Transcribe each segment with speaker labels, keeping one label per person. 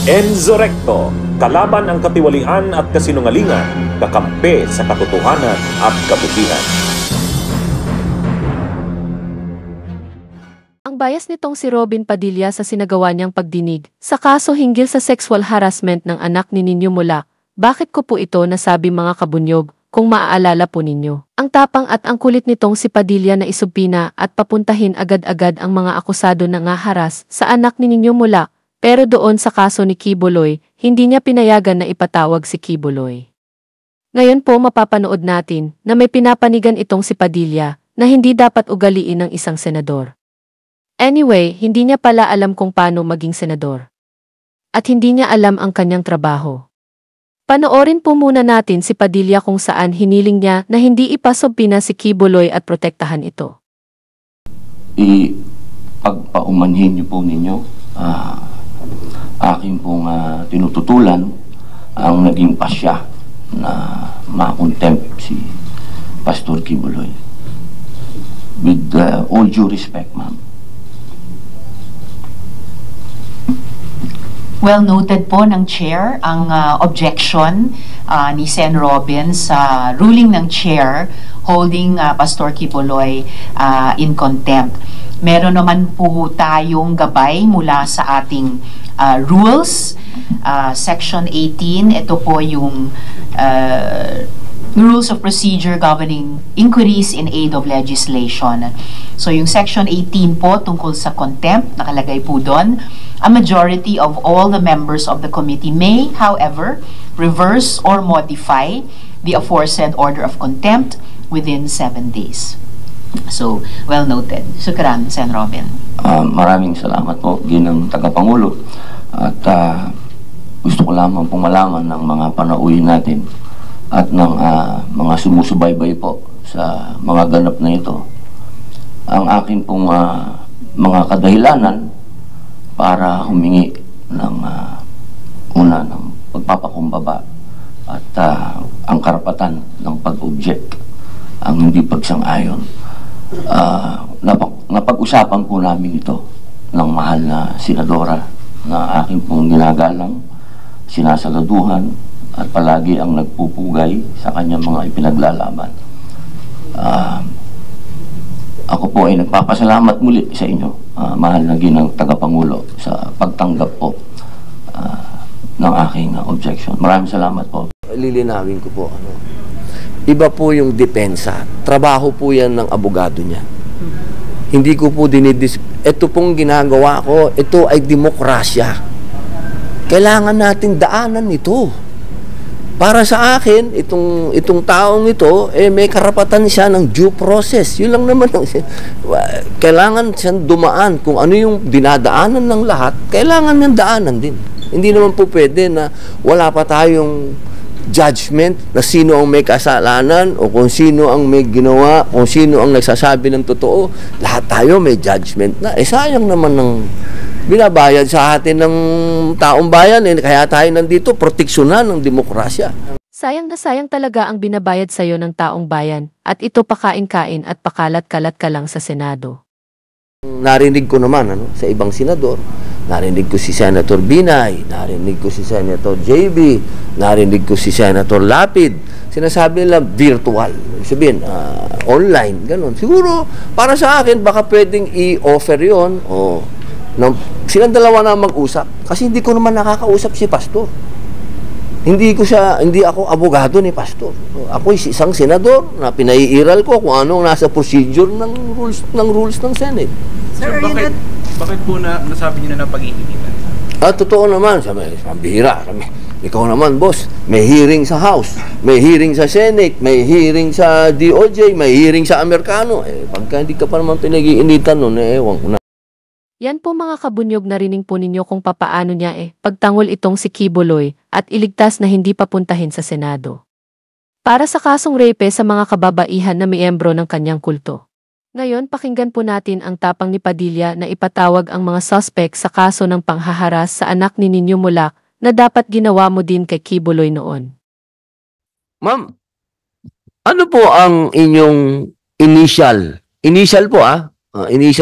Speaker 1: Enzo Recto, kalaban ang katiwalian at kasinungalingan, kakampi sa katotohanan at kabutihan.
Speaker 2: Ang bias nitong si Robin Padilla sa sinagawa niyang pagdinig sa kaso hinggil sa sexual harassment ng anak ni Nino Mola. Bakit ko po ito nasabi mga kabunyog, kung maaalala po ninyo? Ang tapang at ang kulit nitong si Padilla na isubpina at papuntahin agad-agad ang mga akusado na ngaharas sa anak ni Nino Mola, pero doon sa kaso ni Kibuloy, hindi niya pinayagan na ipatawag si Kibuloy. Ngayon po mapapanood natin na may pinapanigan itong si Padilla na hindi dapat ugaliin ng isang senador. Anyway, hindi niya pala alam kung paano maging senador. At hindi niya alam ang kanyang trabaho. Panoorin po muna natin si Padilla kung saan hiniling niya na hindi ipasobpina si Kibuloy at protektahan ito.
Speaker 3: Pagpaumanhin niyo po ninyo, aking pong tinututulan ang naging pasya na ma-contempt si Pastor Kibuloy. With all due respect, ma'am.
Speaker 4: Well noted po ng Chair ang objection ni Sen. Robin sa ruling ng Chair holding Pastor Kibuloy in contempt. Meron naman po tayong gabay mula sa ating rules. Section 18, ito po yung Rules of Procedure Governing Inquiries in Aid of Legislation. So yung Section 18 po tungkol sa contempt, nakalagay po doon, a majority of all the members of the committee may, however, reverse or modify the aforesaid order of contempt within 7 days. So, well noted. Sukran, Sen. Robin.
Speaker 3: Maraming salamat po, ginang tagapangulo. At gusto ko lamang pong malaman ng mga panauhin natin at ng mga sumusubaybay po sa mga ganap na ito. Ang akin pong mga kadahilanan para humingi ng ng pagpapakumbaba at ang karapatan ng pag-object, ang hindi pagsang-ayon. Napag-usapan po namin ito ng mahal na senadora na aking pong ginagalang, sinasagaduhan at palagi ang nagpupugay sa kanyang mga ipinaglalaban. Ako po ay nagpapasalamat muli sa inyo, mahal na ginang tagapangulo, sa pagtanggap po ng aking objection. Maraming salamat po.
Speaker 5: Lilinawin ko po, iba po yung depensa. Trabaho po yan ng abogado niya. Hindi ko po ito pong ginagawa ko, ito ay demokrasya. Kailangan natin daanan ito. Para sa akin, itong taong ito, may karapatan siya ng due process. Yun lang naman. Kailangan siyang dumaan. Kung ano yung dinadaanan ng lahat, kailangan niyang daanan din. Hindi naman po pwede na wala pa tayong judgment na sino ang may kasalanan o kung sino ang may ginawa, kung sino ang nagsasabi ng totoo. Lahat tayo may judgment na. Sayang naman ng binabayad sa atin ng taong bayan, kaya tayo nandito, proteksyonan ng demokrasya.
Speaker 2: Sayang na sayang talaga ang binabayad sa'yo ng taong bayan, at ito pakain-kain at pakalat-kalat ka lang sa Senado.
Speaker 5: Narinig ko naman sa ibang senador, narinig ko si Senator Binay, narinig ko si Senator JB, narinig ko si Senator Lapid, sinasabi nila virtual, sabihin, online, ganun. Siguro, para sa akin, baka pwedeng i-offer yun, silang dalawa na mag-usap kasi hindi ko naman nakakausap si Pastor. Hindi ako abogado ni Pastor. Ako isang senador na pinaiiral ko kung anong nasa procedure ng rules ng Senate.
Speaker 6: Sir, bakit po nasabi niyo na pag-iinitan?
Speaker 5: Totoo naman, bihira. Ikaw naman, boss, may hearing sa House, may hearing sa Senate, may hearing sa DOJ, may hearing sa Amerikano. Pagka hindi ka pa naman pinag-iinitan nun, ewan ko na.
Speaker 2: Yan po mga kabunyog, narinig po ninyo kung papaano niya pagtanggol itong si Kibuloy at iligtas na hindi papuntahin sa Senado. Para sa kasong rape sa mga kababaihan na miyembro ng kanyang kulto. Ngayon pakinggan po natin ang tapang ni Padilla na ipatawag ang mga suspect sa kaso ng panghaharas sa anak ni Nino Mola na dapat ginawa mo din kay Kibuloy noon.
Speaker 5: Ma'am, ano po ang inyong initial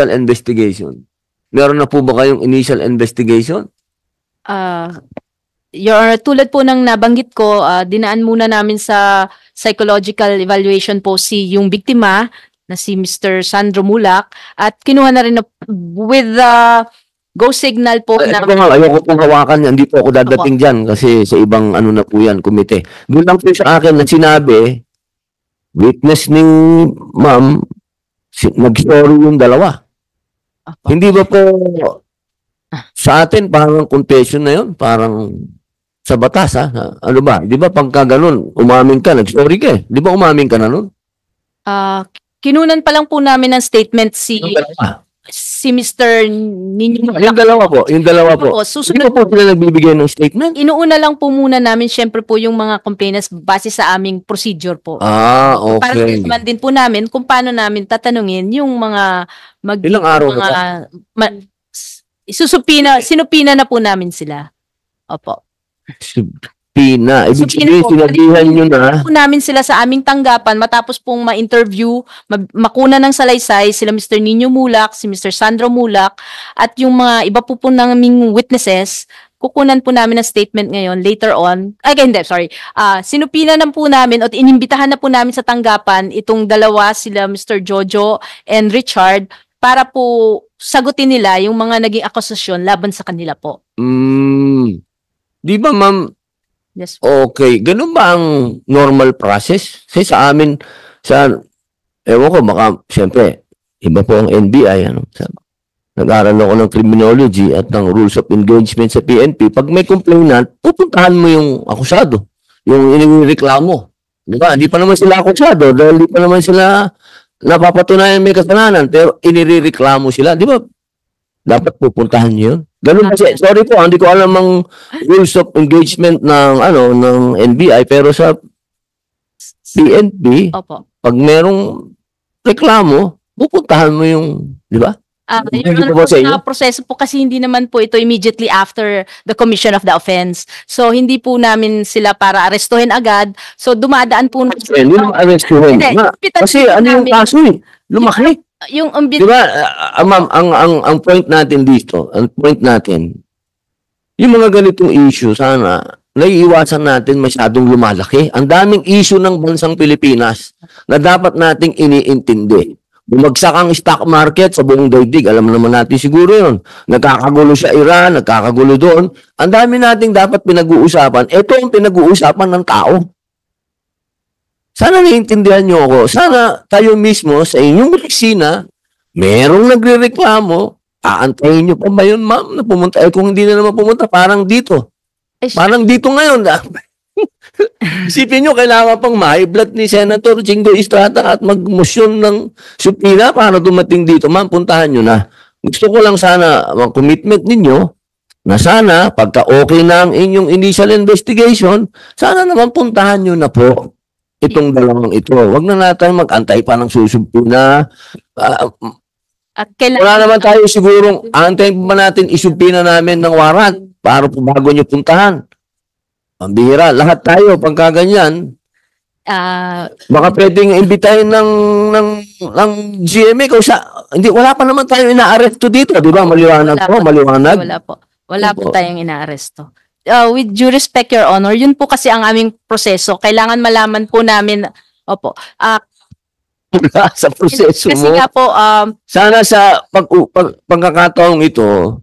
Speaker 5: investigation? Meron na po ba kayong initial investigation?
Speaker 7: Tulad po ng nabanggit ko, dinaan muna namin sa psychological evaluation po yung biktima na si Mr. Sandro Mulak at kinuha na rin with the go signal po
Speaker 5: Ito nga, ayoko pong hawakan yan. Hindi po ako dadating dyan kasi sa ibang ano na po yan, komite. Doon lang po sa akin na sinabi, witness ni ma'am, nag-story yung dalawa. Hindi ba po sa atin parang confession na yun? Parang sa batas, ha? Ano ba? Di ba pagka ganun, umamin ka, nag-story ka eh. Di ba umamin ka na nun?
Speaker 7: Kinunan pa lang po namin ng statement
Speaker 5: Yung dalawa.
Speaker 7: si Mr. Ninyo.
Speaker 5: Yung dalawa po. Yung dalawa po.
Speaker 7: Opo,
Speaker 5: Hindi po sila nagbibigay ng statement?
Speaker 7: Inuuna lang po muna namin syempre po yung mga complainants base sa aming procedure po. Para
Speaker 5: Okay.
Speaker 7: naman din po namin kung paano namin tatanungin yung mga
Speaker 5: Ilang araw na po?
Speaker 7: sinupina na po namin sila. Opo.
Speaker 5: Pina. Ibig sabihin,
Speaker 7: po,
Speaker 5: sinabihan nyo na.
Speaker 7: Po namin sila sa aming tanggapan matapos pong ma-interview, makuna ng salaysay sila Mr. Nino Mulak, si Mr. Sandro Mulak at yung mga iba po naming witnesses. Kukunan po namin ng statement ngayon later on. Sinupina na po namin at inimbitahan na po namin sa tanggapan itong dalawa sila Mr. Jojo and Richard para po sagutin nila yung mga naging akusasyon laban sa kanila po.
Speaker 5: Di ba, ma'am?
Speaker 7: Yes.
Speaker 5: Okay. Ganun ba ang normal process? Kasi sa amin, ewan ko, baka, siyempre, iba po ang NBI, nag-aaral ako ng criminology at ng rules of engagement sa PNP. Pag may complainant, pupuntahan mo yung akusado, yung inireklamo. Di ba? Hindi pa naman sila akusado dahil hindi pa naman sila napapatunayan may kasalanan, pero inireklamo sila. Di ba? Dapat pupuntahan nyo yun. Ganun kasi, sorry po, hindi ko alam ang rules of engagement ng NBI, pero sa PNP,
Speaker 7: Opo.
Speaker 5: pag merong reklamo, pupuntahan mo yung, di ba?
Speaker 7: Yung proseso po kasi hindi naman po ito immediately after the commission of the offense. So, hindi po namin sila para arestuhin agad. So, dumadaan po.
Speaker 5: Hindi naman arestuhin. Kasi ano yung kaso eh? Lumaki. Di ba, ma'am, ang point natin dito, yung mga ganitong issue, sana, naiiwasan natin masyadong lumalaki. Ang daming issue ng bansang Pilipinas na dapat nating iniintindi. Bumagsak ang stock market sa buong daigdig. Alam naman natin siguro yun. Nagkakagulo sa Iran, nagkakagulo doon. Ang dami nating dapat pinag-uusapan. Ito ang pinag-uusapan ng tao. Sana naiintindihan nyo ako. Sana tayo mismo sa inyong opisina, merong nagre-reklamo, aantayin nyo pa ba yun, ma'am, na pumunta? Kung hindi na naman pumunta, parang dito. Parang dito ngayon. Isipin nyo, kailangan pang ma-blood ni Senator Jingo Estrada at mag-motion ng supina para dumating dito. Ma'am, puntahan nyo na. Gusto ko lang sana, ang commitment ninyo, na sana, pagka okay na ang inyong initial investigation, sana naman puntahan nyo na po itong dalawang ito. Huwag na natin mag-antay pa ng susubpina. Wala naman tayo sigurong antayin pa natin isubpina namin ng warrant para po bago nyo puntahan. Ang bihira. Lahat tayo, pagka ganyan, baka pwedeng imbitahin ng GMA wala pa naman tayo ina-arresto dito. Di ba? Maliwanag po, maliwanag.
Speaker 7: Wala po tayong ina-arresto. With due respect, Your Honor, yun po kasi ang aming proseso. Kailangan malaman po namin,
Speaker 5: sa proseso
Speaker 7: kasi
Speaker 5: mo.
Speaker 7: nga po,
Speaker 5: sana sa pagkakataong ito,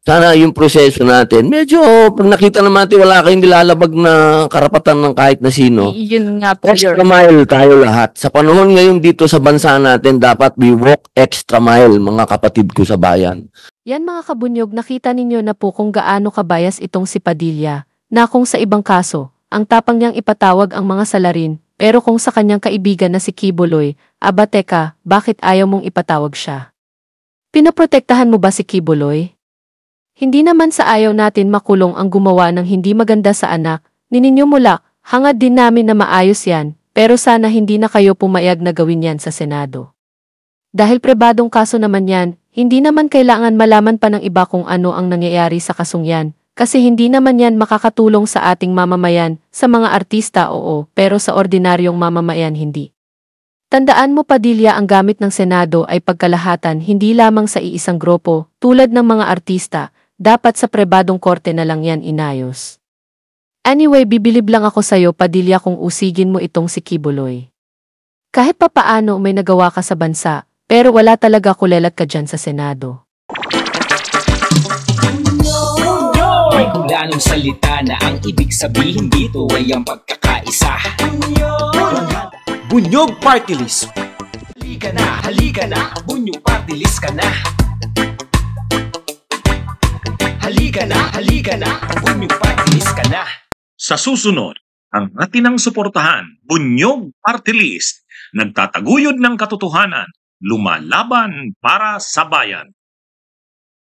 Speaker 5: sana yung proseso natin, medyo pag nakita naman natin wala kayong nilalabag na karapatan ng kahit na sino.
Speaker 7: Yun nga po,
Speaker 5: Extra mile tayo lahat. Sa panahon ngayon dito sa bansa natin, dapat we walk extra mile, mga kapatid ko sa bayan.
Speaker 2: Yan mga kabunyog, nakita ninyo na po kung gaano kabayas itong si Padilla, na kung sa ibang kaso, ang tapang niyang ipatawag ang mga salarin, pero kung sa kanyang kaibigan na si Kibuloy, teka, bakit ayaw mong ipatawag siya? Pinoprotektahan mo ba si Kibuloy? Hindi naman sa ayaw natin makulong ang gumawa ng hindi maganda sa anak, ni Ninyo Mulak, hangad din namin na maayos yan, pero sana hindi na kayo pumayag na gawin yan sa Senado. Dahil pribadong kaso naman yan, hindi naman kailangan malaman pa ng iba kung ano ang nangyayari sa kasong yan, kasi hindi naman yan makakatulong sa ating mamamayan, sa mga artista oo, pero sa ordinaryong mamamayan hindi. Tandaan mo Padilla, ang gamit ng Senado ay pagkalahatan hindi lamang sa iisang grupo, tulad ng mga artista, dapat sa pribadong korte na lang yan inayos. Anyway, bibilib lang ako sa'yo, Padilla, kung usigin mo itong si Kibuloy. Kahit papaano may nagawa ka sa bansa, pero wala talaga kulelat ka dyan sa Senado.
Speaker 8: May kulanong salita na ang ibig sabihin dito ay ang pagkakaisa.
Speaker 1: Bunyog Party List.
Speaker 8: Halika na, Bunyog Party List ka na. Halika na, Bunyog Party List ka na.
Speaker 1: Sa susunod, ang atinang suportahan, Bunyog Party List, nagtataguyod ng katotohanan, lumalaban para sa bayan.